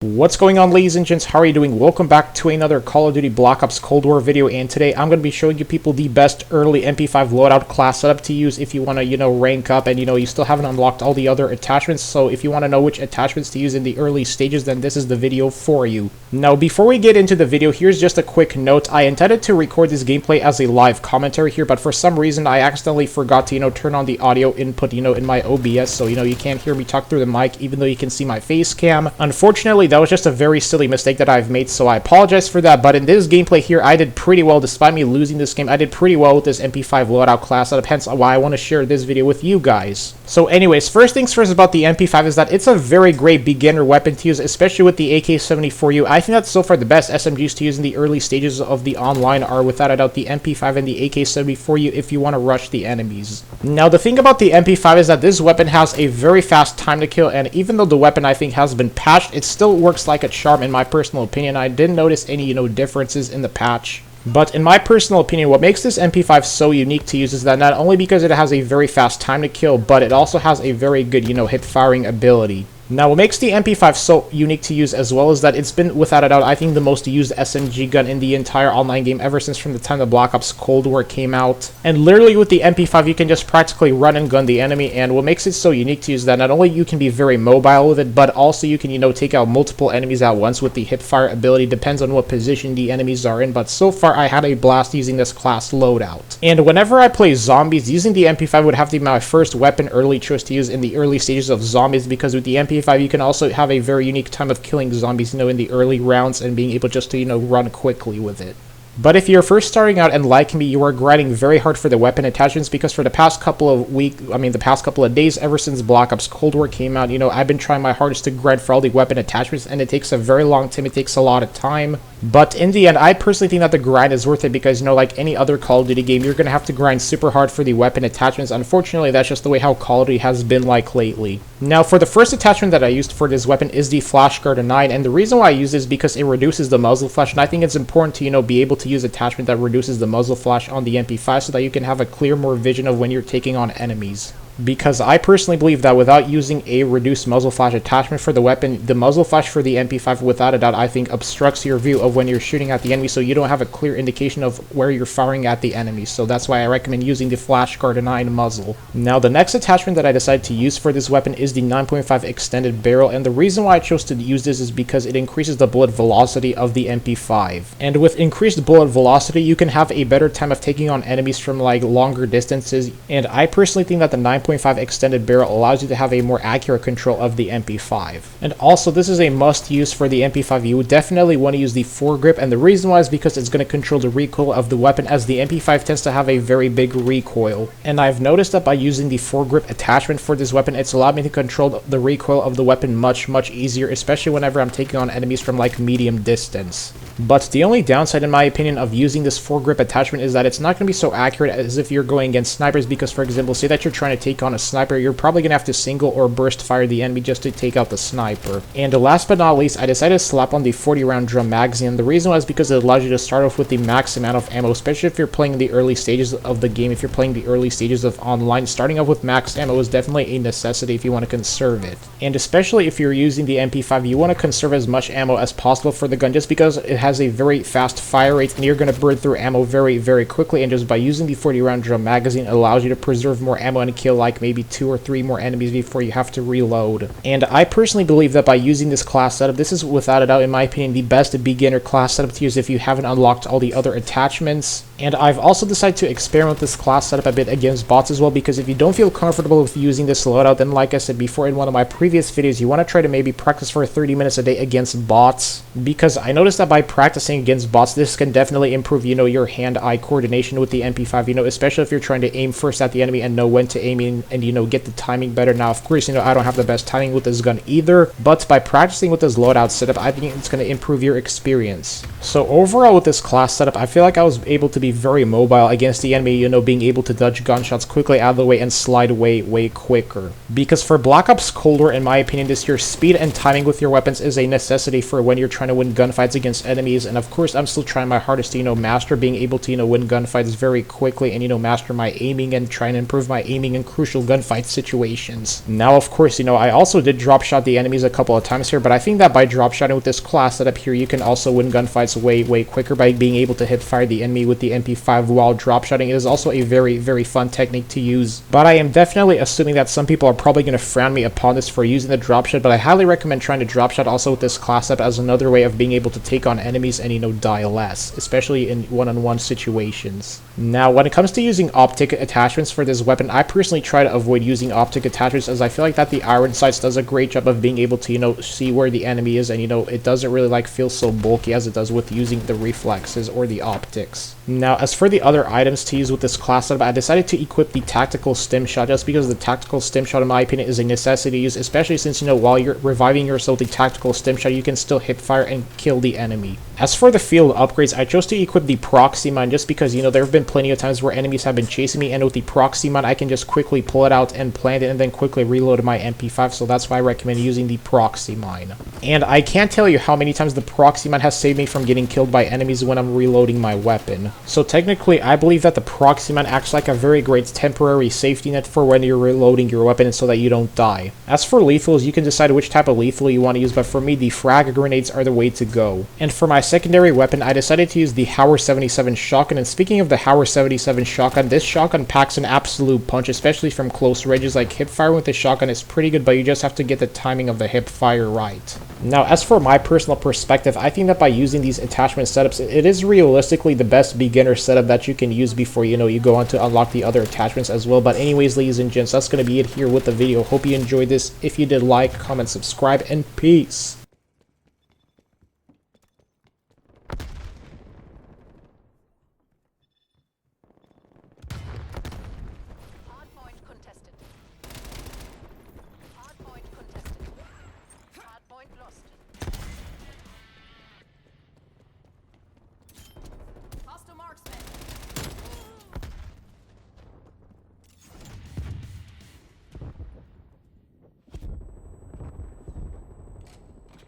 What's going on, ladies and gents? How are you doing? Welcome back to another Call of Duty Black Ops Cold War video, and today I'm going to be showing you people the best early MP5 loadout class setup to use if you want to, rank up and, you still haven't unlocked all the other attachments. So if you want to know which attachments to use in the early stages, then this is the video for you. Now, before we get into the video, here's just a quick note. I intended to record this gameplay as a live commentary here, but for some reason I accidentally forgot to, turn on the audio input, in my OBS, so, you can't hear me talk through the mic, even though you can see my face cam. Unfortunately, that was just a very silly mistake that I've made, so I apologize for that. But in this gameplay here, I did pretty well. Despite me losing this game, I did pretty well with this MP5 loadout class setup, hence why I want to share this video with you guys. So anyways, first things first about the MP5 is that it's a very great beginner weapon to use, especially with the AK-74U. I think that so far the best SMGs to use in the early stages of the online are without a doubt the MP5 and the AK-74U if you want to rush the enemies. Now, the thing about the MP5 is that this weapon has a very fast time to kill, and even though the weapon I think has been patched, it still works like a charm in my personal opinion. I didn't notice any, differences in the patch. But in my personal opinion, what makes this MP5 so unique to use is that not only because it has a very fast time to kill, but it also has a very good, hip firing ability. Now, what makes the MP5 so unique to use as well is that it's been, without a doubt, I think the most used SMG gun in the entire online game ever since from the time the Black Ops Cold War came out. And literally with the MP5, you can just practically run and gun the enemy, and what makes it so unique to use is that not only you can be very mobile with it, but also you can, take out multiple enemies at once with the hip fire ability. Depends on what position the enemies are in, but so far I had a blast using this class loadout. And whenever I play zombies, using the MP5 would have to be my first weapon early choice to use in the early stages of zombies, because with the MP5 you can also have a very unique time of killing zombies, in the early rounds and being able just to, run quickly with it. But if you're first starting out and like me, you are grinding very hard for the weapon attachments, because for the past couple of days, ever since Black Ops Cold War came out, I've been trying my hardest to grind for all the weapon attachments, and it takes a very long time, it takes a lot of time. But in the end, I personally think that the grind is worth it, because, like any other Call of Duty game, you're going to have to grind super hard for the weapon attachments. Unfortunately, that's just the way how Call of Duty has been like lately. Now, for the first attachment that I used for this weapon is the Flashguard 9, and the reason why I use this is because it reduces the muzzle flash, and I think it's important to, be able to use attachment that reduces the muzzle flash on the MP5 so that you can have a clear more vision of when you're taking on enemies. Because I personally believe that without using a reduced muzzle flash attachment for the weapon, the muzzle flash for the MP5 without a doubt I think obstructs your view of when you're shooting at the enemy, so you don't have a clear indication of where you're firing at the enemy. So that's why I recommend using the Flashguard 9 muzzle. Now, the next attachment that I decided to use for this weapon is the 9.5 extended barrel, and the reason why I chose to use this is because it increases the bullet velocity of the MP5. And with increased bullet velocity, you can have a better time of taking on enemies from longer distances, and I personally think that the 9.5 extended barrel allows you to have a more accurate control of the MP5. And also, this is a must use for the MP5. You would definitely want to use the foregrip, and the reason why is because it's going to control the recoil of the weapon, as the MP5 tends to have a very big recoil. And I've noticed that by using the foregrip attachment for this weapon, it's allowed me to control the recoil of the weapon much easier, especially whenever I'm taking on enemies from medium distance. But the only downside, in my opinion, of using this foregrip attachment is that it's not going to be so accurate as if you're going against snipers, because, for example, say that you're trying to take on a sniper, you're probably going to have to single or burst fire the enemy just to take out the sniper. And last but not least, I decided to slap on the 40-round drum magazine. The reason was because it allows you to start off with the max amount of ammo, especially if you're playing in the early stages of the game. If you're playing the early stages of online, starting off with max ammo is definitely a necessity if you want to conserve it. And especially if you're using the MP5, you want to conserve as much ammo as possible for the gun, just because it has a very fast fire rate and you're going to burn through ammo very quickly. And just by using the 40-round drum magazine, it allows you to preserve more ammo and kill maybe 2 or 3 more enemies before you have to reload. And I personally believe that by using this class setup, this is without a doubt, in my opinion, the best beginner class setup to use if you haven't unlocked all the other attachments. And I've also decided to experiment with this class setup a bit against bots as well, because if you don't feel comfortable with using this loadout, then like I said before in one of my previous videos, you want to try to maybe practice for 30 minutes a day against bots, because I noticed that by practicing against bots, this can definitely improve, your hand-eye coordination with the MP5, especially if you're trying to aim first at the enemy and know when to aim in and, get the timing better. Now, of course, I don't have the best timing with this gun either, but by practicing with this loadout setup, I think it's going to improve your experience. So overall with this class setup, I feel like I was able to be very mobile against the enemy, being able to dodge gunshots quickly out of the way and slide way quicker. Because for Black Ops Cold War, in my opinion, this year, speed and timing with your weapons is a necessity for when you're trying to win gunfights against enemies. enemies, and of course I'm still trying my hardest to, you know, master being able to, you know, win gunfights very quickly and, you know, master my aiming and trying to improve my aiming in crucial gunfight situations. Now, of course, you know, I also did drop shot the enemies a couple of times here, but I think that by drop shotting with this class setup here, you can also win gunfights way quicker by being able to hip fire the enemy with the MP5 while drop shotting. It is also a very fun technique to use, but I am definitely assuming that some people are probably going to frown me upon this for using the drop shot, but I highly recommend trying to drop shot also with this class setup as another way of being able to take on enemies and, you know, die less, especially in one-on-one situations. Now, when it comes to using optic attachments for this weapon, I personally try to avoid using optic attachments as I feel like that the iron sights does a great job of being able to, you know, see where the enemy is, and, you know, it doesn't really like feel so bulky as it does with using the reflexes or the optics. Now, as for the other items to use with this class setup, I decided to equip the tactical stim shot just because the tactical stim shot, in my opinion, is a necessity to use, especially since, you know, while you're reviving yourself with the tactical stim shot, you can still hip fire and kill the enemy. As for the field upgrades, I chose to equip the proxy mine just because, you know, there have been plenty of times where enemies have been chasing me, and with the proxy mine, I can just quickly pull it out and plant it and then quickly reload my MP5, so that's why I recommend using the proxy mine. And I can't tell you how many times the proxy mine has saved me from getting killed by enemies when I'm reloading my weapon. So technically, I believe that the proxy mine acts like a very great temporary safety net for when you're reloading your weapon so that you don't die. As for lethals, you can decide which type of lethal you want to use, but for me, the frag grenades are the way to go. And for my secondary weapon, I decided to use the Hauer 77 shotgun, and speaking of the Hauer 77 shotgun, this shotgun packs an absolute punch, especially from close ranges. Like, hip fire with the shotgun is pretty good, but you just have to get the timing of the hip fire right. Now, as for my personal perspective, I think that by using these attachment setups, it is realistically the best beginner setup that you can use before, you know, you go on to unlock the other attachments as well. But anyways, ladies and gents, that's going to be it here with the video. Hope you enjoyed this. If you did, like, comment, subscribe, and peace.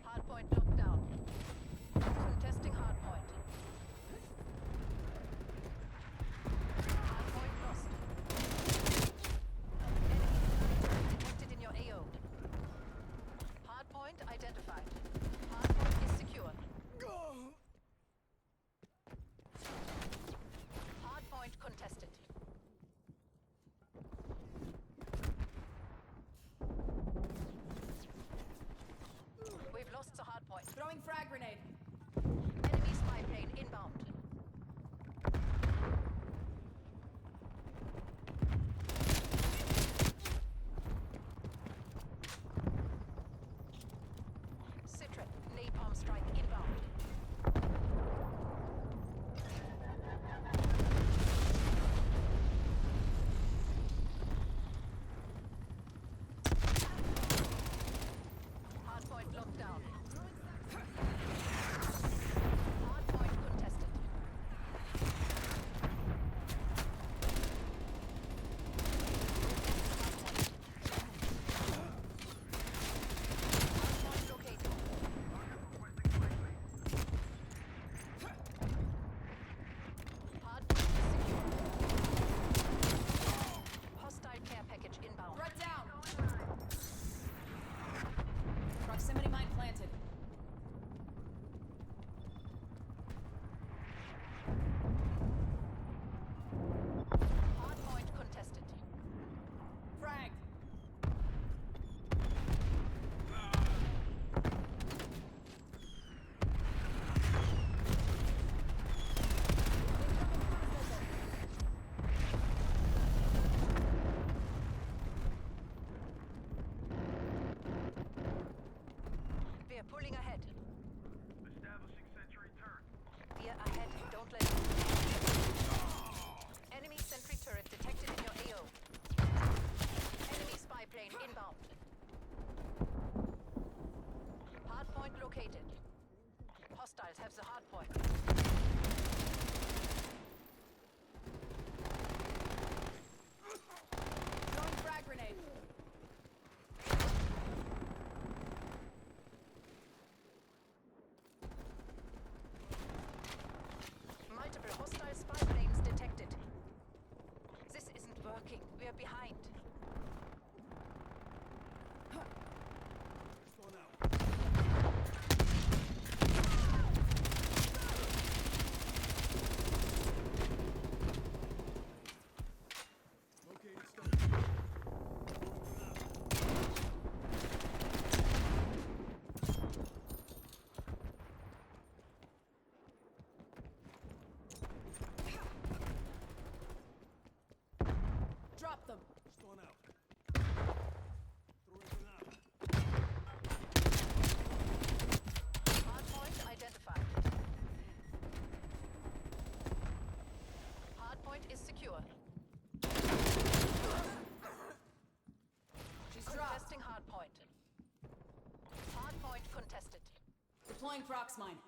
Hardpoint locked down. Contesting hardpoint. Hardpoint lost. Enemy detected in your AO. Hardpoint identified. Hardpoint is secure. Hardpoint contested. We've lost the hardpoint. Throwing frag grenade. Enemy spy plane inbound. Citron, napalm strike inbound. Hardpoint locked down. Hardpoint contested. Hardpoint located. Hardpoint is secure. Hostile care package inbound. Threat down. Proximity mine planted. Hardpoint contested. Frag. We're pulling ahead. Establishing sentry turret. We're ahead. Don't let up. Enemy sentry turret detected in your AO. Enemy spy plane inbound. Hardpoint located. Hostiles have the hardpoint. Throwing frag grenade. behind. Drop them. Stone out. Throwing grenade. Hardpoint identified. Hardpoint is secure. She's dropped. Contesting hardpoint. Hardpoint contested. Deploying prox mine.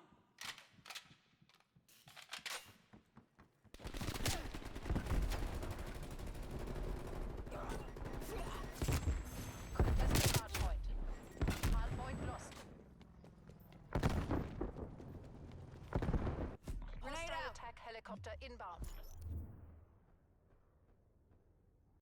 Contesting hardpoint. Hardpoint lost. Grenade Hostile out. attack helicopter inbound.